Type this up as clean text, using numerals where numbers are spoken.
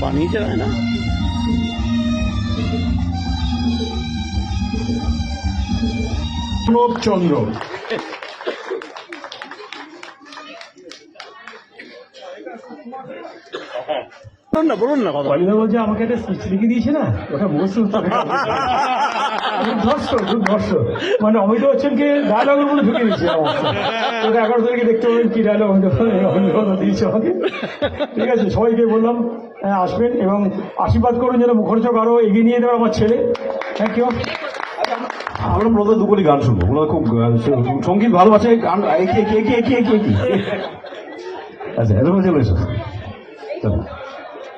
বানিয়েছে না চন্দ্র বলুন না কথা বালিদা বলছে আমাকে একটা স্পিচ লিখে দিয়েছে না ওটা মুখস্থ ধর্ষ মানে অমিতাভ বচ্চনকে ডায়লগের মধ্যে ঢুকে দিয়েছে ওটা 11 তারিখে দেখতে পাবেন কি ডায়লগ অমিতাভ দিয়েছে আমাকে। ঠিক আছে, সবাইকে বললাম আসবেন এবং আশীর্বাদ করুন যেন মুখরচক আরো এগিয়ে নিয়ে দেবে আমার ছেলে। Thank you. আমরা মূলত দুপুরি গান শুনবো, ওনারা খুব সঙ্গীত ভালোবাসে, গান আচ্ছা এরকম চলে এসো।